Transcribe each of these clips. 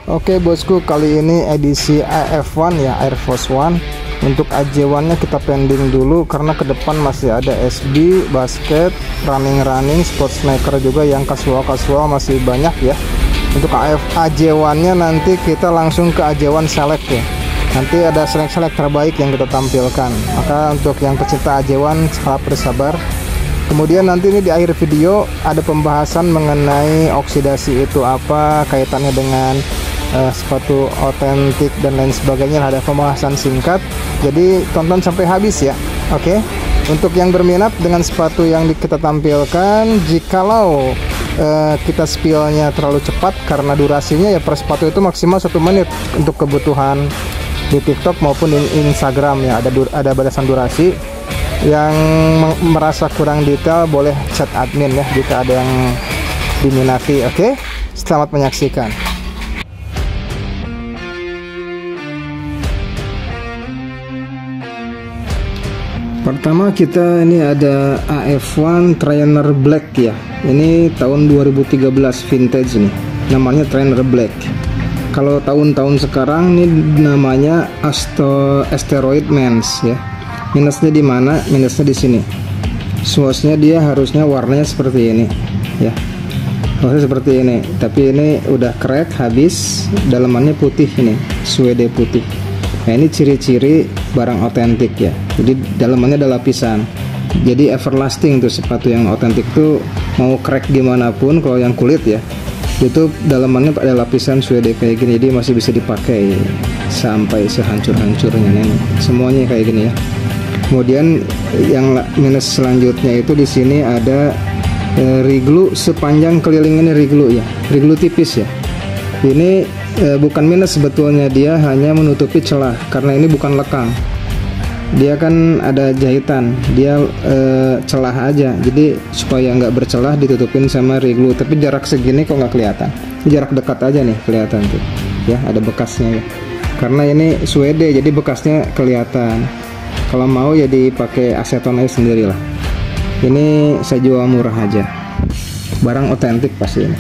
Oke bosku, kali ini edisi AF1 ya, Air Force One. Untuk AJ1 nya kita pending dulu karena ke depan masih ada SB, basket, running, sport sneaker juga yang casual masih banyak ya. Untuk AJ1 nya nanti kita langsung ke AJ1 Select ya. Nanti ada select terbaik yang kita tampilkan. Maka untuk yang pecinta AJ1 harap bersabar. Kemudian nanti ini di akhir video ada pembahasan mengenai oksidasi itu apa, kaitannya dengan sepatu otentik dan lain sebagainya. Ada pembahasan singkat, jadi tonton sampai habis ya. Oke, untuk yang berminat dengan sepatu yang kita tampilkan, jikalau kita spillnya terlalu cepat karena durasinya ya, per sepatu itu maksimal 1 menit untuk kebutuhan di TikTok maupun di Instagram ya, ada batasan durasi. Yang merasa kurang detail boleh chat admin ya jika ada yang diminati. Oke, selamat menyaksikan. Pertama kita ini ada AF1 Trainer Black ya. Ini tahun 2013 vintage nih. Namanya Trainer Black. Kalau tahun-tahun sekarang ini namanya Asteroid Mens ya. Minusnya di mana? Minusnya di sini. Swatchnya dia harusnya warnanya seperti ini ya. Harusnya seperti ini. Tapi ini udah crack habis. Dalamannya putih ini, suede putih. Nah ini ciri-ciri barang otentik ya. Jadi dalamannya ada lapisan. Jadi everlasting tuh sepatu yang otentik tuh, mau crack gimana pun kalau yang kulit ya, itu dalamannya ada lapisan suede kayak gini. Jadi masih bisa dipakai sampai sehancur-hancurnya nih. Semuanya kayak gini ya. Kemudian yang minus selanjutnya itu di sini ada riglu sepanjang keliling ini, riglu ya. Riglu tipis ya. Ini bukan minus sebetulnya, dia hanya menutupi celah karena ini bukan lekang. Dia kan ada jahitan, dia celah aja, jadi supaya nggak bercelah ditutupin sama riglu. Tapi jarak segini kok nggak kelihatan, jarak dekat aja nih kelihatan tuh ya, ada bekasnya ya. Karena ini suede jadi bekasnya kelihatan. Kalau mau ya dipakai aseton aja sendirilah. Ini saya jual murah aja, barang otentik pasti ini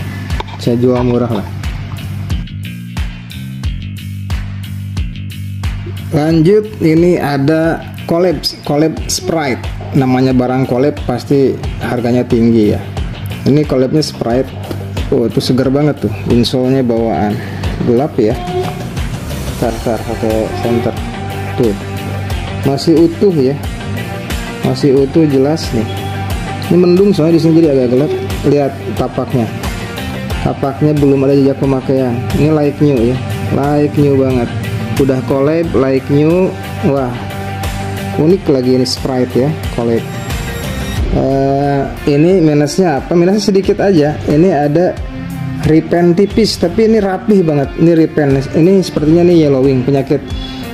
saya jual murah lah. Lanjut, ini ada collab Sprite. Namanya barang collab pasti harganya tinggi ya. Ini collabnya Sprite. Oh itu seger banget tuh, insole-nya bawaan gelap ya. Tar pakai center tuh, masih utuh ya, masih utuh jelas nih. Ini mendung soalnya di sini jadi agak gelap. Lihat tapaknya belum ada jejak pemakaian. Ini like new ya, like new banget. Udah collab, like new. Wah unik lagi ini Sprite ya, collab. Ini minusnya apa? Minusnya sedikit aja. Ini ada repaint tipis, tapi ini rapih banget. Ini repaint, ini sepertinya nih yellowing. Penyakit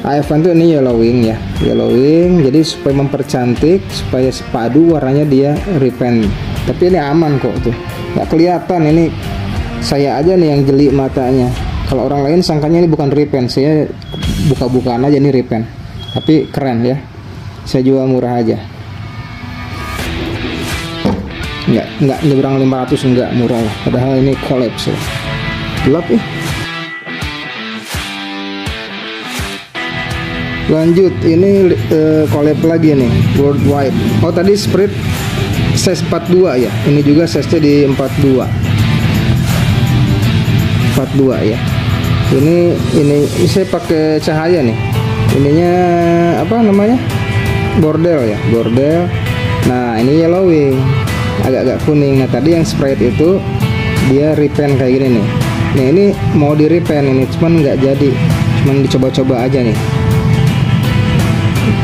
AF1 tuh ini yellowing ya, yellowing. Jadi supaya mempercantik, supaya sepadu warnanya dia repaint. Tapi ini aman kok tuh, nggak kelihatan. Ini saya aja nih yang jeli matanya. Kalau orang lain sangkanya ini bukan repaint, saya buka-bukaan aja nih repaint. Tapi keren ya, saya jual murah aja. Enggak nyebrang 500, enggak, murah lah. Padahal ini collapse ya. Gelap ya. Lanjut, ini collab lagi nih, worldwide. Oh tadi Sprite size 42 ya. Ini juga size-nya di 42 ya. Ini saya pakai cahaya nih. Ininya apa namanya? Bordel ya, bordel. Nah, ini yellowing, agak-agak kuning. Nah, tadi yang Sprite itu dia repaint kayak gini nih. Nah, ini mau di repaint ini, cuman nggak jadi. Cuman dicoba-coba aja nih.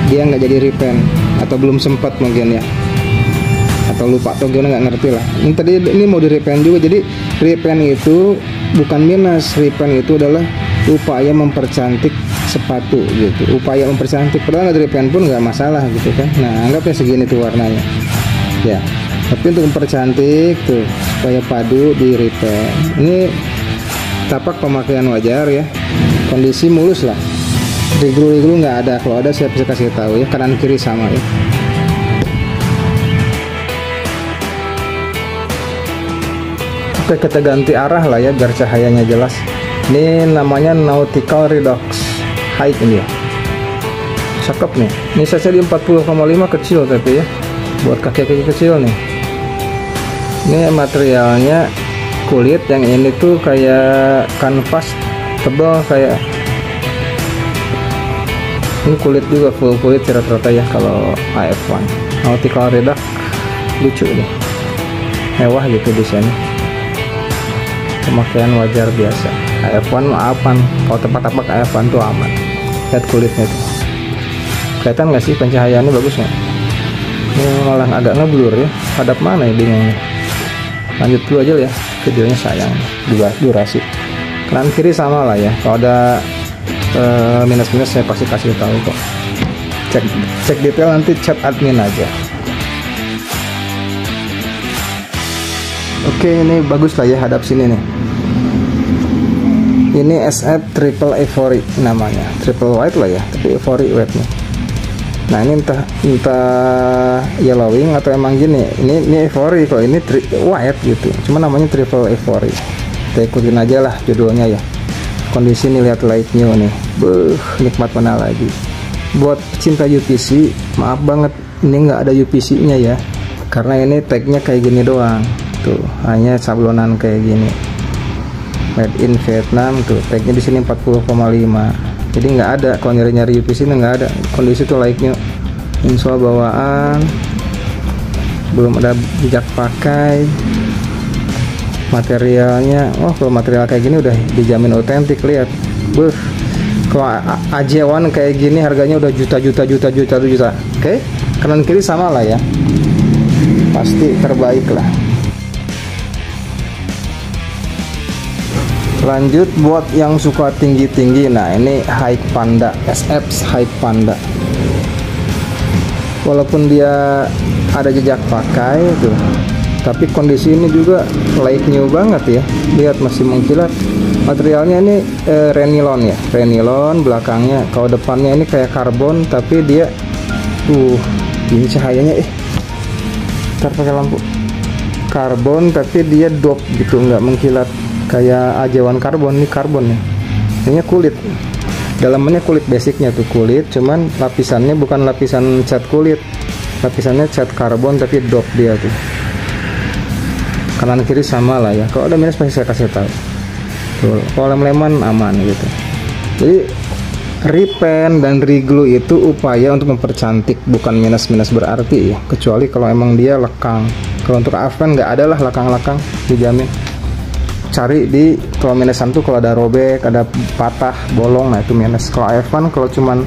Dia nggak jadi repaint atau belum sempat mungkin ya. Atau lupa atau gimana, nggak ngerti lah. Ini tadi ini mau di repaint juga. Jadi repaint itu bukan minus, repaint itu adalah upaya mempercantik sepatu gitu, upaya mempercantik. Padahal nggak repaint pun nggak masalah gitu kan. Nah anggapnya segini tuh warnanya ya, tapi untuk mempercantik tuh supaya padu di repaint. Ini tapak pemakaian wajar ya, kondisi mulus lah, riglu nggak ada. Kalau ada saya bisa kasih tahu ya, kanan kiri sama ya. Oke, kita ganti arah lah ya biar cahayanya jelas. Ini namanya Nautical Redux High ini ya. Cakep nih. Ini size di 40,5 kecil tapi ya. Buat kaki-kaki kecil nih. Ini materialnya kulit, yang ini tuh kayak kanvas tebal kayak. Ini kulit juga, full kulit rata-rata ya kalau AF1. Nautical Redux lucu nih. Mewah gitu desainnya. Pemakaian wajar biasa. AF1 aman, kalau tempat tapak AF1 tuh aman. Lihat kulitnya tuh, kelihatan nggak sih pencahayaannya, bagus nggak? Ini malah agak ngeblur ya, hadap mana ya, bingung. Lanjut dulu aja ya videonya, sayang durasi. Kanan kiri sama lah ya, kalau ada minus-minus saya pasti kasih tahu kok. Cek detail nanti chat admin aja. Oke, ini bagus lah ya hadap sini nih. Ini SF Triple Euphoria namanya, triple white lah ya, tapi Euphoria white nih. Nah ini entah yellowing atau emang gini. Ini Euphoria, kok ini white gitu. Cuma namanya Triple Euphoria. Kita ikutin aja lah judulnya ya. Kondisi nih, lihat light new nih. Nikmat mana lagi. Buat cinta UPC, maaf banget ini nggak ada UPC-nya ya. Karena ini tagnya kayak gini doang. Tuh, hanya sablonan kayak gini. Made in Vietnam tuh, tagnya di sini 40,5. Jadi nggak ada, kalau nyari-nyari UPC ini nggak ada. Kondisi tuh like new, insole bawaan, belum ada jejak pakai. Materialnya, oh kalau material kayak gini udah dijamin otentik, lihat. Kalau AJ1 kayak gini harganya udah juta. Oke, kanan kiri sama lah ya, pasti terbaik lah. Lanjut buat yang suka tinggi-tinggi, nah ini High Panda, SF High Panda. Walaupun dia ada jejak pakai tuh, tapi kondisi ini juga like new banget ya. Lihat masih mengkilat. Materialnya ini renilon ya, renilon belakangnya. Kalau depannya ini kayak karbon, tapi dia ini cahayanya ntar pakai lampu. Karbon tapi dia dop gitu, nggak mengkilat kayak AJ1 karbon. Ini karbon nih, ini kulit, dalamannya kulit basicnya tuh kulit, cuman lapisannya bukan lapisan cat kulit, lapisannya cat karbon tapi dop dia tuh. Kanan kiri sama lah ya, kalau ada minus pasti saya kasih tahu tuh. Kalau lem-leman aman gitu. Jadi repaint dan reglue itu upaya untuk mempercantik, bukan minus-minus berarti ya, kecuali kalau emang dia lekang. Kalau untuk AF1 nggak ada lah lekang-lekang, dijamin. Cari di kalau minusan tuh kalau ada robek, ada patah, bolong, nah itu minus. Kalau AF1 kalau cuman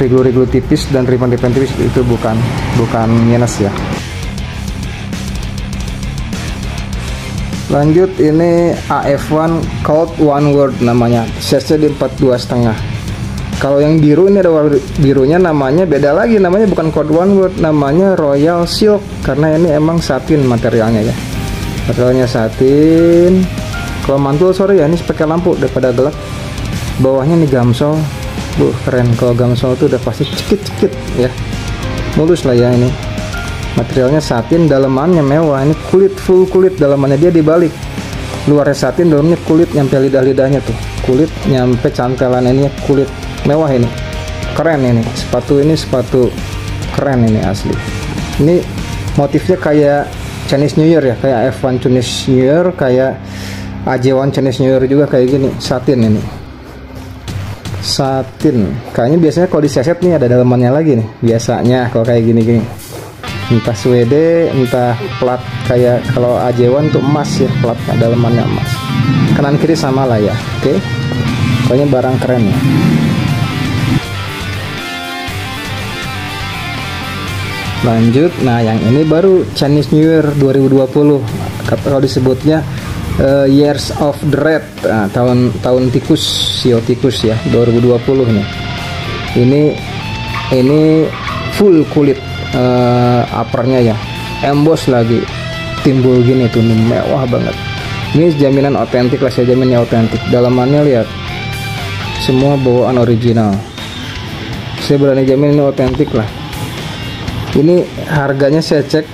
reglue tipis dan repaint tipis itu bukan minus ya. Lanjut, ini AF1 Cold One World namanya, size di 42,5. Kalau yang biru ini ada warna birunya, namanya beda lagi, namanya bukan Cold One World, namanya Royal Silk, karena ini emang satin materialnya ya. Materialnya satin. Kalau mantul sorry ya, ini pakai lampu daripada gelap. Bawahnya nih gamsol, keren. Kalau gamsol tuh udah pasti cekit ya, mulus lah ya. Ini materialnya satin, dalamannya mewah. Ini kulit, full kulit, dalamannya dia dibalik. Luarnya satin, dalamnya kulit, nyampe lidah-lidahnya tuh. Kulit nyampe cantelan, ini kulit mewah. Ini keren, ini sepatu keren ini asli. Ini motifnya kayak Chinese New Year ya, kayak F1 Chinese New Year, kayak AJ1 Chinese New Year juga kayak gini, satin ini. Satin. Kayaknya biasanya kalau diseset nih ada dalamannya lagi nih. Biasanya kalau kayak gini-gini. Entah suede, entah plat kayak kalau AJ1 tuh emas ya, platnya dalamannya emas. Kanan kiri sama lah ya. Oke. Pokoknya barang keren ya. Lanjut, nah yang ini baru Chinese New Year 2020. Kalau disebutnya Years of the Rat, nah, tahun tikus, sio tikus ya, 2020 nih. Ini full kulit, uppernya ya, emboss lagi, timbul gini tuh, mewah banget. Ini jaminan otentik lah, saya jaminnya otentik. Dalamannya lihat, semua bawaan original. Saya berani jamin ini otentik lah. Ini harganya saya cek,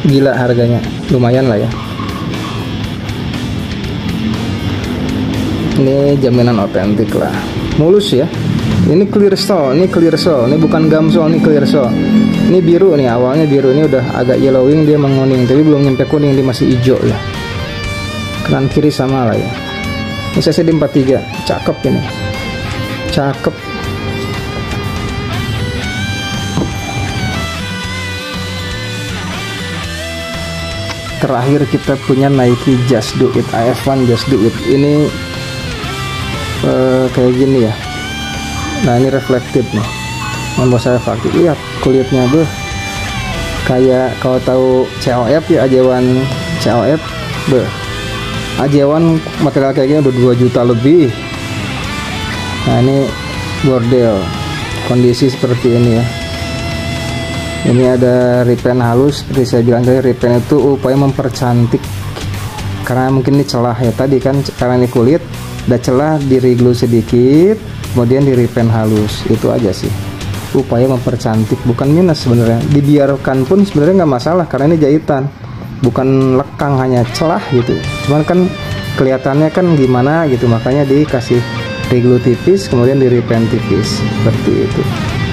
gila harganya, lumayan lah ya. Ini jaminan otentik lah, mulus ya. Ini clear sole, ini bukan gum sole, ini clear sole. Ini biru nih, awalnya biru, ini udah agak yellowing, dia menguning, tapi belum nyampe kuning, dia masih hijau ya. Kanan kiri sama lah ya. Ini CC di 43, cakep ini, cakep. Terakhir kita punya Nike Just Do It, AF1 Just Do It. Ini kayak gini ya. Nah ini reflektif nih, yang mau saya pakai. Lihat kulitnya tuh kayak, kalau tahu COF ya, Ajewan COF, Ajewan material kayak gini udah 2 juta lebih. Nah ini bordel, kondisi seperti ini ya. Ini ada repaint halus, seperti saya bilang tadi, repaint itu upaya mempercantik, karena mungkin ini celah ya tadi kan, karena ini kulit ada celah, di reglue sedikit, kemudian di repaint halus. Itu aja sih, upaya mempercantik, bukan minus sebenarnya. Dibiarkan pun sebenarnya nggak masalah, karena ini jahitan, bukan lekang, hanya celah gitu. Cuman kan kelihatannya kan gimana gitu, makanya dikasih reglue tipis, kemudian di repaint tipis seperti itu.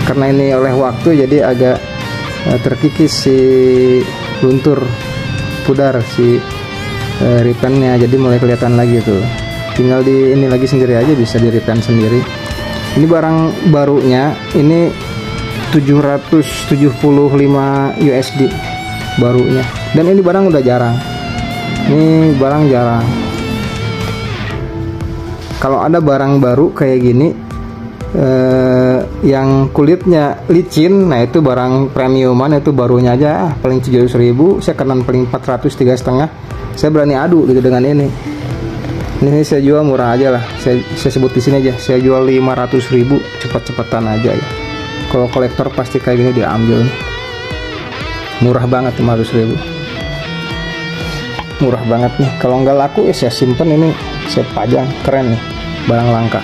Karena ini oleh waktu jadi agak terkikis si luntur pudar si repaintnya, jadi mulai kelihatan lagi tuh. Tinggal di ini lagi sendiri aja, bisa di repaint sendiri. Ini barang barunya, ini 775 USD barunya, dan ini barang udah jarang. Ini barang jarang. Kalau ada barang baru kayak gini yang kulitnya licin, nah itu barang premiuman, itu barunya aja paling 700.000, saya kanan paling 400, 3,5. Saya berani adu gitu dengan ini. Ini saya jual murah aja lah, saya sebut di sini aja, saya jual 500.000, cepet-cepetan aja ya. Kalau kolektor pasti kayak gini diambil nih. Murah banget 500.000, murah banget nih. Kalau nggak laku ya saya simpen, ini saya pajang, keren nih, barang langka.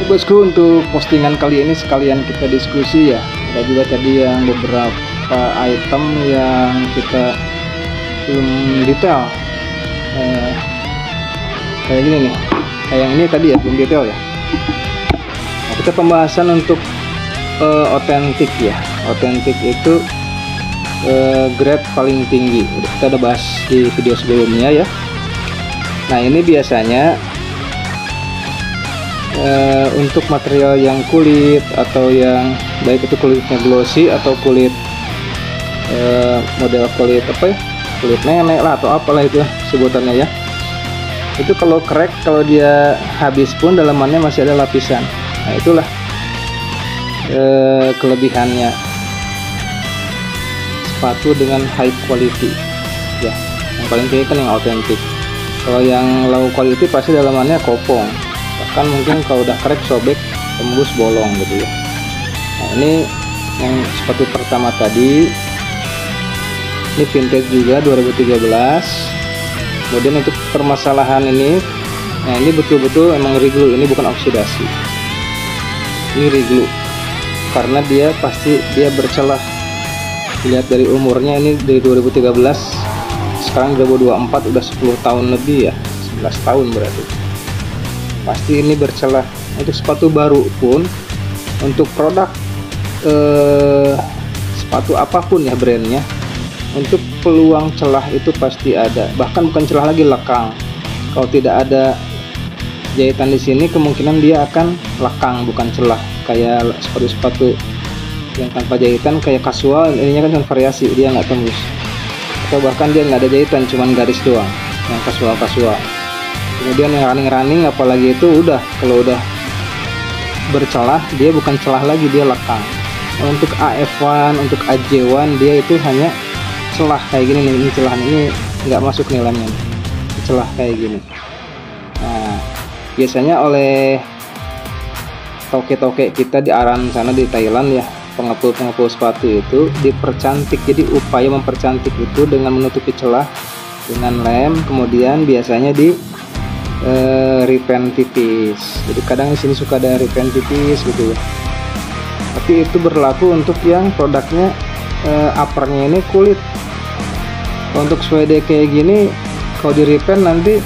Bosku, untuk postingan kali ini sekalian kita diskusi ya. Ada juga tadi yang beberapa item yang kita belum detail, kayak gini nih, kayak yang ini tadi ya belum detail ya. Nah, kita pembahasan untuk otentik ya. Otentik itu grade paling tinggi, kita udah bahas di video sebelumnya ya. Nah ini biasanya untuk material yang kulit, atau yang baik itu kulitnya glossy atau kulit model kulit apa ya, kulit nenek lah atau apalah itu ya sebutannya ya. Itu kalau crack, kalau dia habis pun dalamannya masih ada lapisan. Nah itulah kelebihannya sepatu dengan high quality ya. Yang paling tinggi kan yang autentik. Kalau yang low quality pasti dalamannya kopong, bahkan mungkin kalau udah crack, sobek, tembus, bolong gitu ya. Nah ini yang sepatu pertama tadi, ini vintage juga 2013. Kemudian untuk permasalahan ini, nah ini betul-betul emang reglue, ini bukan oksidasi, ini reglue, karena dia pasti dia bercelah. Lihat dari umurnya, ini dari 2013, sekarang 2024, udah 10 tahun lebih ya, 11 tahun berarti. Pasti ini bercelah. Untuk sepatu baru pun, untuk produk sepatu apapun ya brandnya, untuk peluang celah itu pasti ada. Bahkan bukan celah lagi, lekang. Kalau tidak ada jahitan di sini, kemungkinan dia akan lekang, bukan celah. Kayak sepatu-sepatu yang tanpa jahitan, kayak casual, ininya kan variasi, dia nggak tembus. Atau bahkan dia nggak ada jahitan, cuman garis doang, yang casual. Kemudian yang running, apalagi itu udah, kalau udah bercelah, dia bukan celah lagi, dia lekang. Untuk AF1, untuk AJ1, dia itu hanya celah kayak gini nih. Ini celahan ini nggak masuk nih lemnya, celah kayak gini. Nah biasanya oleh toke-toke kita di Aran sana di Thailand ya, pengepul sepatu itu dipercantik. Jadi upaya mempercantik itu dengan menutupi celah dengan lem, kemudian biasanya di repaint tipis. Jadi kadang di sini suka ada repaint tipis gitu ya. Tapi itu berlaku untuk yang produknya uppernya ini kulit. Untuk suede kayak gini, kalau di repaint nanti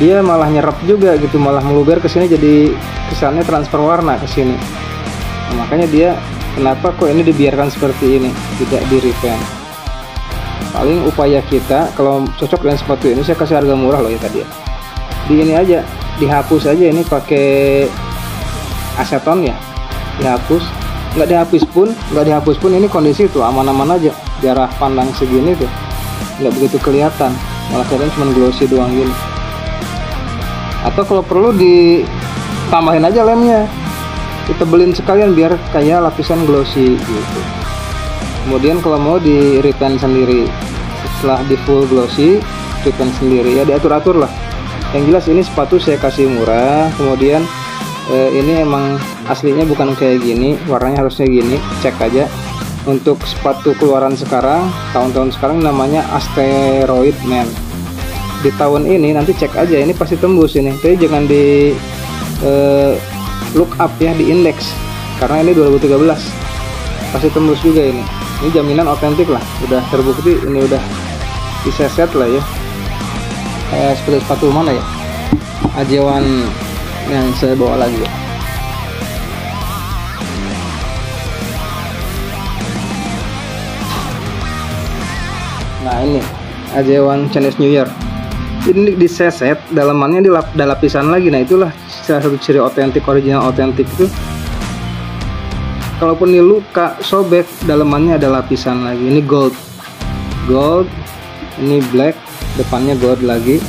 dia malah nyerap juga gitu, malah meluber ke sini, jadi kesannya transfer warna ke sini. Nah, makanya dia kenapa kok ini dibiarkan seperti ini, tidak di repaint. Paling upaya kita kalau cocok dengan sepatu ini, saya kasih harga murah loh ya tadi ya, di ini aja, dihapus aja ini pakai aseton ya, dihapus. Nggak dihapus pun ini kondisi tuh aman-aman aja, jarak pandang segini tuh nggak begitu kelihatan, malah kelihatan cuma glossy doang gini. Atau kalau perlu ditambahin aja lemnya, ditebelin sekalian biar kayak lapisan glossy gitu. Kemudian kalau mau di repaint sendiri, setelah di full glossy repaint sendiri ya, diatur-atur lah. Yang jelas ini sepatu saya kasih murah. Kemudian ini emang aslinya bukan kayak gini, warnanya harusnya gini, cek aja. Untuk sepatu keluaran sekarang, tahun-tahun sekarang namanya Asteroid Man. Di tahun ini nanti cek aja, ini pasti tembus ini, tapi jangan di look up ya, di index, karena ini 2013 pasti tembus juga ini jaminan otentik lah, udah terbukti, ini udah diseset lah ya. Kayak seperti sepatu mana ya, Ajewan yang saya bawa lagi ya. Nah ini Ajewan Chinese New Year, ini diseset, dalamannya ada lapisan lagi. Nah itulah salah satu ciri otentik, original otentik itu. Kalaupun ini luka, sobek, dalamannya ada lapisan lagi. Ini gold, ini black, depannya gold lagi,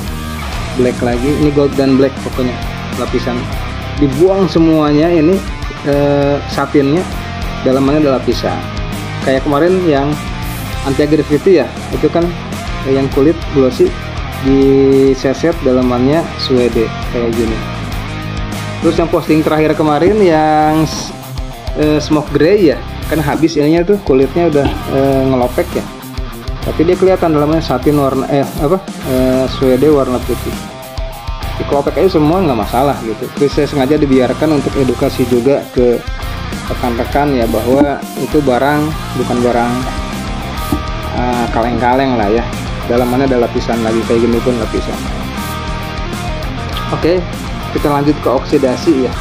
black lagi, ini gold dan black pokoknya lapisan. Dibuang semuanya ini satinnya, dalamannya ada lapisan. Kayak kemarin yang anti graffiti ya, itu kan yang kulit glossy, diseset dalamannya suede kayak gini. Terus yang posting terakhir kemarin yang smoke gray ya, kan habis ininya tuh, kulitnya udah ngelopek ya, tapi dia kelihatan dalamnya satin warna suede warna putih. Dikelopek aja semua nggak masalah gitu. Terus saya sengaja dibiarkan untuk edukasi juga ke rekan-rekan ya, bahwa itu barang bukan barang kaleng-kaleng lah ya, dalamannya ada lapisan lagi kayak gini pun lapisan. Oke, kita lanjut ke oksidasi ya.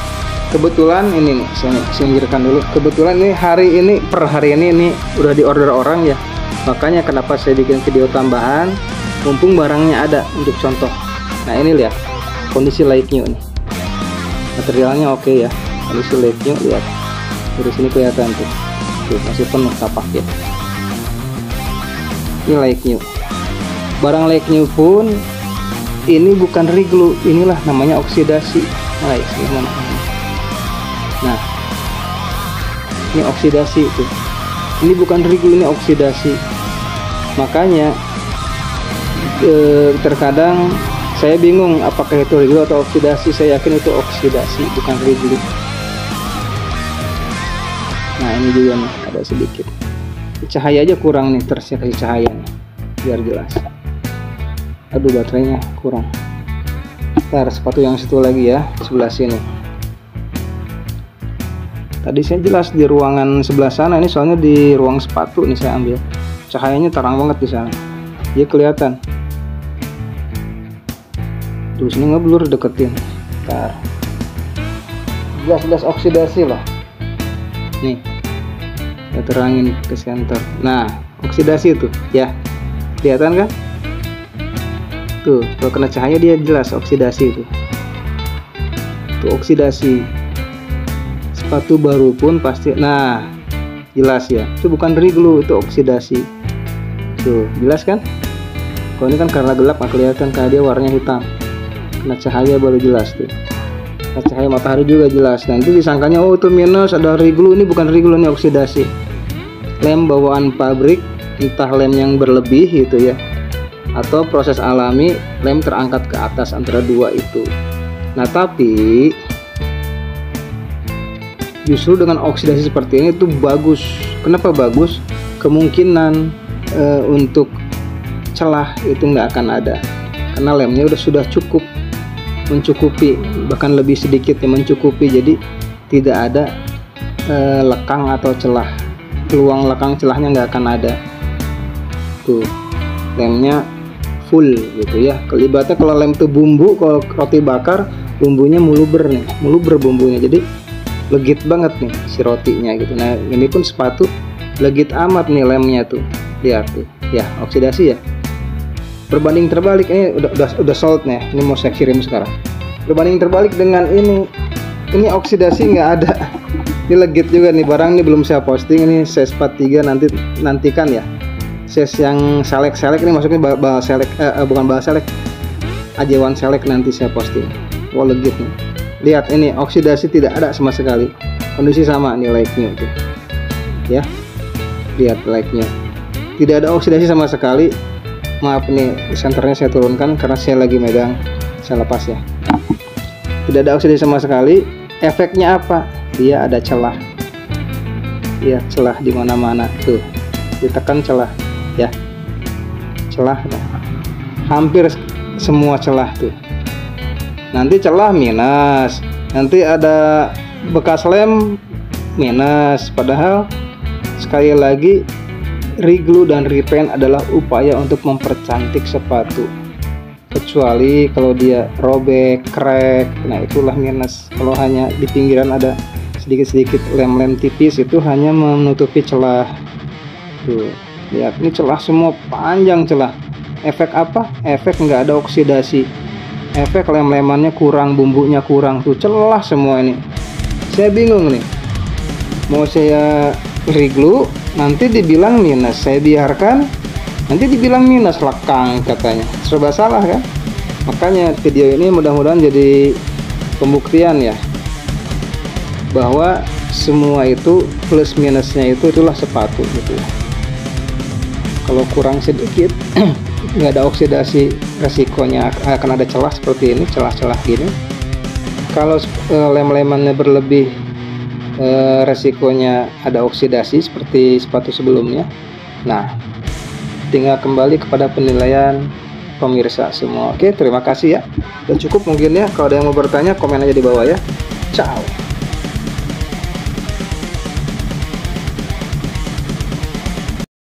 Kebetulan ini nih, saya singkirkan dulu. Kebetulan ini per hari ini udah diorder orang ya, makanya kenapa saya bikin video tambahan, mumpung barangnya ada untuk contoh. Nah ini lihat kondisi light new nih, materialnya oke ya, kondisi light new, lihat dari sini kelihatan tuh masih penuh tapak ya. Ini light new, barang light new pun ini bukan reglue, inilah namanya oksidasi. Nah ini oksidasi itu, ini bukan reglue, ini oksidasi. Makanya terkadang saya bingung apakah itu reglue atau oksidasi. Saya yakin itu oksidasi, bukan reglue. Nah ini juga nih ada sedikit cahaya aja kurang nih, terusnya kasih cahaya nih biar jelas. Aduh baterainya kurang. Ntar sepatu yang situ lagi ya, sebelah sini. Tadi saya jelas di ruangan sebelah sana, ini soalnya di ruang sepatu nih saya ambil. Cahayanya terang banget di sana, dia kelihatan. Tuh sini ngeblur, deketin. Ntar jelas oksidasi loh. Nih, kita terangin ke center. Nah, oksidasi itu ya, kelihatan kan? Tuh, kalau kena cahaya dia jelas oksidasi itu. Tuh oksidasi. Sepatu baru pun pasti, nah jelas ya, itu bukan reglue, itu oksidasi. Tuh jelas kan? Kalau ini kan karena gelap nggak kelihatan, karena dia warnanya hitam. Kena cahaya baru jelas tuh. Kena cahaya matahari juga jelas. Nanti disangkanya oh itu minus, ada reglue. Ini bukan reglue, ini oksidasi. Lem bawaan pabrik, entah lem yang berlebih gitu ya, atau proses alami, lem terangkat ke atas antara dua itu. Nah tapi justru dengan oksidasi seperti ini itu bagus. Kenapa bagus? Kemungkinan untuk celah itu nggak akan ada, karena lemnya sudah cukup mencukupi, bahkan lebih sedikit yang mencukupi. Jadi tidak ada lekang atau celah, peluang lekang celahnya nggak akan ada. Tuh lemnya full gitu ya. Kelibatnya kalau lem tuh bumbu, kalau roti bakar bumbunya muluber nih, muluber bumbunya, jadi legit banget nih si rotinya gitu. Nah ini pun sepatu legit amat nih lemnya tuh, lihat tuh ya, oksidasi ya. Berbanding terbalik, ini udah sold nih, ini mau saya kirim sekarang. Berbanding terbalik dengan ini oksidasi nggak ada. Ini legit juga nih barang, ini belum saya posting, ini size 43, nantikan ya. Size yang selek ini masuknya bal selek, bukan bal selek, ajewan selek, nanti saya posting. Wah legit nih. Lihat ini oksidasi tidak ada sama sekali. Kondisi sama nih like-nya tuh. Ya. Lihat like-nya. Tidak ada oksidasi sama sekali. Maaf nih, senternya saya turunkan karena saya lagi megang, saya lepas ya. Tidak ada oksidasi sama sekali. Efeknya apa? Dia ada celah. Ya, celah di mana-mana tuh. Ditekan celah ya. Celah ya. Hampir semua celah tuh. Nanti celah minus. Nanti ada bekas lem minus. Padahal sekali lagi reglue dan repaint adalah upaya untuk mempercantik sepatu. Kecuali kalau dia robek, crack, nah itulah minus. Kalau hanya di pinggiran ada sedikit-sedikit lem-lem tipis, itu hanya menutupi celah. Tuh, lihat ini celah semua, panjang celah. Efek apa? Efek nggak ada oksidasi. Efek lem-lemannya kurang, bumbunya kurang, tuh celah semua ini. Saya bingung nih. Mau saya reglue, nanti dibilang minus. Saya biarkan, nanti dibilang minus, lekang katanya. Serba salah kan? Makanya video ini mudah-mudahan jadi pembuktian ya, bahwa semua itu plus minusnya itulah sepatu gitu. Kalau kurang sedikit nggak ada oksidasi, resikonya akan ada celah seperti ini, celah-celah gini. Kalau lem-lemannya berlebih, resikonya ada oksidasi seperti sepatu sebelumnya. Nah, tinggal kembali kepada penilaian pemirsa semua. Oke, terima kasih ya. Udah cukup mungkin ya. Kalau ada yang mau bertanya, komen aja di bawah ya. Ciao.